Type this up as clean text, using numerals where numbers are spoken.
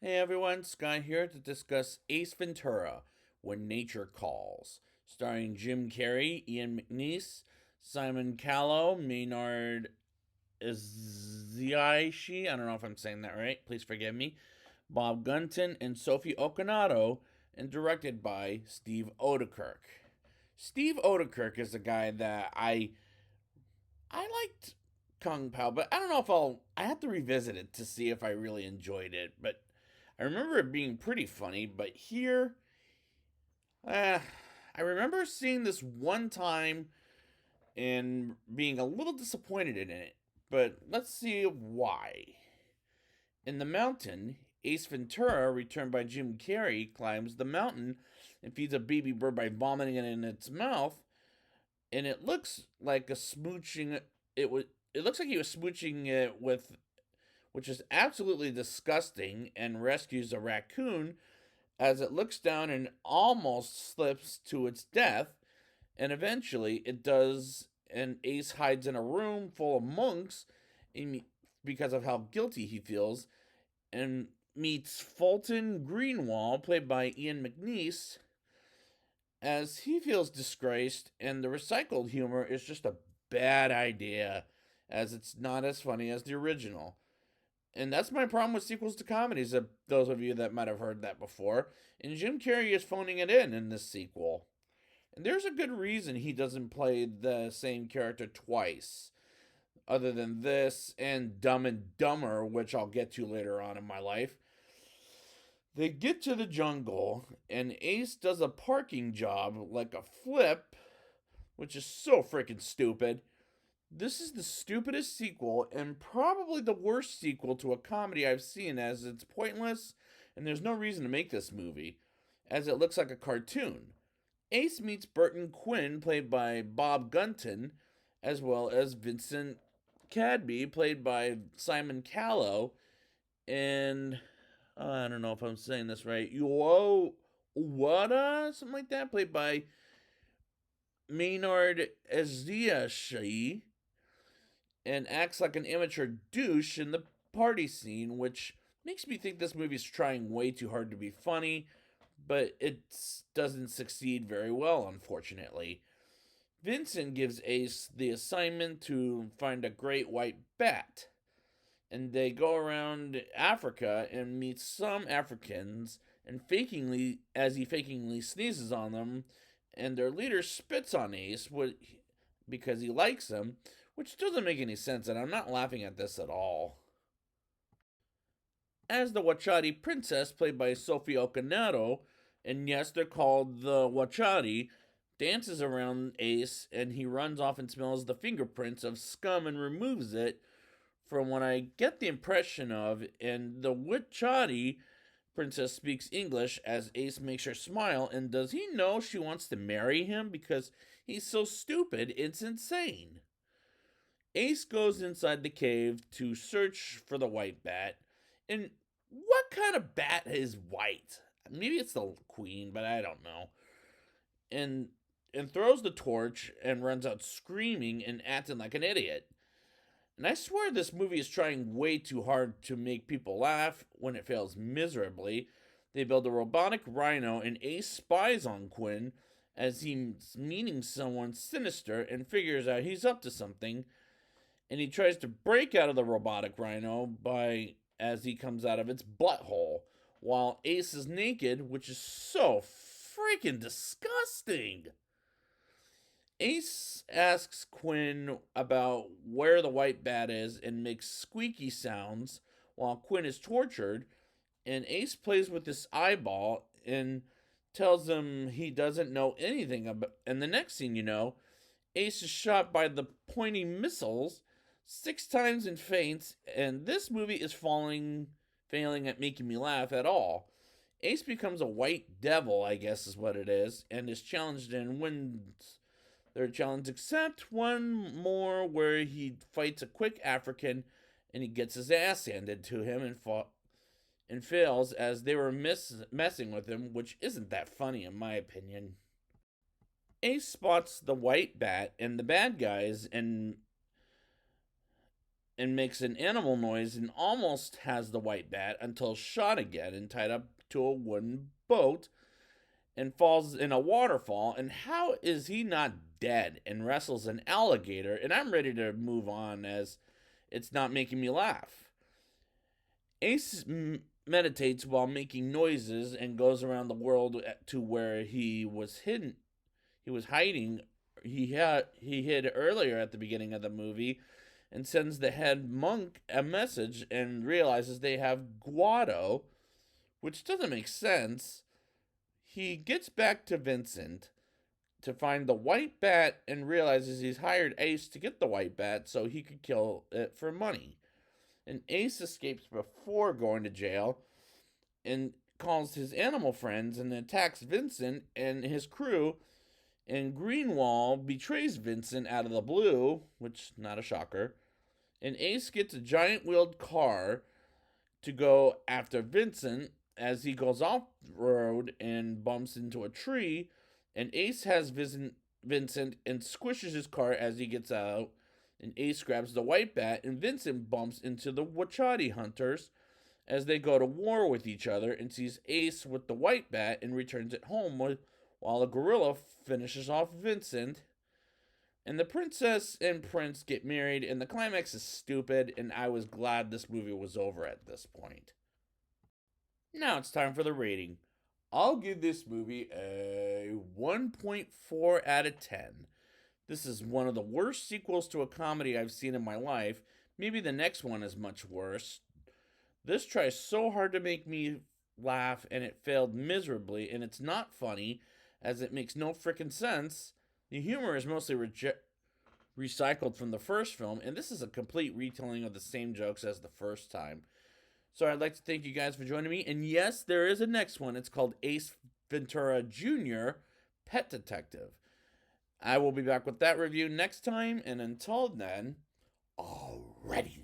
Hey everyone, Sky here to discuss Ace Ventura, When Nature Calls, starring Jim Carrey, Ian McNeice, Simon Callow, Maynard Eziaishi, I don't know if I'm saying that right, please forgive me, Bob Gunton, and Sophie Okinato, and directed by Steve Odekirk. Steve Odekirk is a guy that I liked Kung Pao, but I don't know if I have to revisit it to see if I really enjoyed it, but I remember it being pretty funny, but here, uh, I remember seeing this one time and being a little disappointed in it. But let's see why. In the mountain, Ace Ventura, returned by Jim Carrey, climbs the mountain and feeds a baby bird by vomiting it in its mouth. And it looks like a smooching. It was. It looks like he was smooching it with, which is absolutely disgusting, and rescues a raccoon as it looks down and almost slips to its death, and eventually it does, and Ace hides in a room full of monks because of how guilty he feels, and meets Fulton Greenwall, played by Ian McNeice, as he feels disgraced, and the recycled humor is just a bad idea, as it's not as funny as the original. And that's my problem with sequels to comedies, those of you that might have heard that before. And Jim Carrey is phoning it in this sequel. And there's a good reason he doesn't play the same character twice, other than this and Dumb and Dumber, which I'll get to later on in my life. They get to the jungle, and Ace does a parking job like a flip, which is so freaking stupid. This is the stupidest sequel and probably the worst sequel to a comedy I've seen, as it's pointless and there's no reason to make this movie, as it looks like a cartoon. Ace meets Burton Quinn, played by Bob Gunton, as well as Vincent Cadby, played by Simon Callow, and I don't know if I'm saying this right, Yo Wada, something like that, played by Maynard Eziashi, and acts like an amateur douche in the party scene, which makes me think this movie's trying way too hard to be funny, but it doesn't succeed very well, unfortunately. Vincent gives Ace the assignment to find a great white bat, and they go around Africa and meet some Africans, and he fakingly sneezes on them, and their leader spits on Ace because he likes him, which doesn't make any sense, and I'm not laughing at this at all. As the Wachati princess, played by Sophie Okinato, and yes, they're called the Wachati, dances around Ace, and he runs off and smells the fingerprints of scum and removes it, from what I get the impression of, and the Wachati princess speaks English as Ace makes her smile, and does he know she wants to marry him because he's so stupid it's insane. Ace goes inside the cave to search for the white bat. And what kind of bat is white? Maybe it's the queen, but I don't know. And throws the torch and runs out screaming and acting like an idiot. And I swear this movie is trying way too hard to make people laugh when it fails miserably. They build a robotic rhino, and Ace spies on Quinn as he's meeting someone sinister and figures out he's up to something, and he tries to break out of the robotic rhino by as he comes out of its butthole, while Ace is naked, which is so freaking disgusting. Ace asks Quinn about where the white bat is and makes squeaky sounds while Quinn is tortured, and Ace plays with this eyeball and tells him he doesn't know anything about, and the next thing you know, Ace is shot by the pointy missiles 6 times and faints, and this movie is failing at making me laugh at all. Ace becomes a white devil, I guess is what it is, and is challenged and wins their challenge, except one more where he fights a quick African and he gets his ass handed to him and fails as they were messing with him, which isn't that funny in my opinion. Ace spots the white bat and the bad guys, and and makes an animal noise and almost has the white bat until shot again and tied up to a wooden boat and falls in a waterfall. And how is he not dead and wrestles an alligator? And I'm ready to move on as it's not making me laugh. Ace meditates while making noises and goes around the world to where he was hidden. He was hiding. He hid earlier at the beginning of the movie, and sends the head monk a message and realizes they have Guado, which doesn't make sense. He gets back to Vincent to find the white bat and realizes he's hired Ace to get the white bat so he could kill it for money. And Ace escapes before going to jail and calls his animal friends and attacks Vincent and his crew. And Greenwall betrays Vincent out of the blue, which not a shocker. And Ace gets a giant wheeled car to go after Vincent as he goes off road and bumps into a tree. And Ace has Vincent and squishes his car as he gets out. And Ace grabs the white bat, and Vincent bumps into the Wachati hunters as they go to war with each other and sees Ace with the white bat and returns it home while the gorilla finishes off Vincent. And the princess and prince get married, and the climax is stupid, and I was glad this movie was over at this point. Now it's time for the rating. I'll give this movie a 1.4 out of 10. This is one of the worst sequels to a comedy I've seen in my life. Maybe the next one is much worse. This tries so hard to make me laugh, and it failed miserably, and it's not funny, as it makes no frickin' sense. The humor is mostly recycled from the first film, and this is a complete retelling of the same jokes as the first time. So I'd like to thank you guys for joining me, and yes, there is a next one. It's called Ace Ventura Jr. Pet Detective. I will be back with that review next time, and until then, alrighty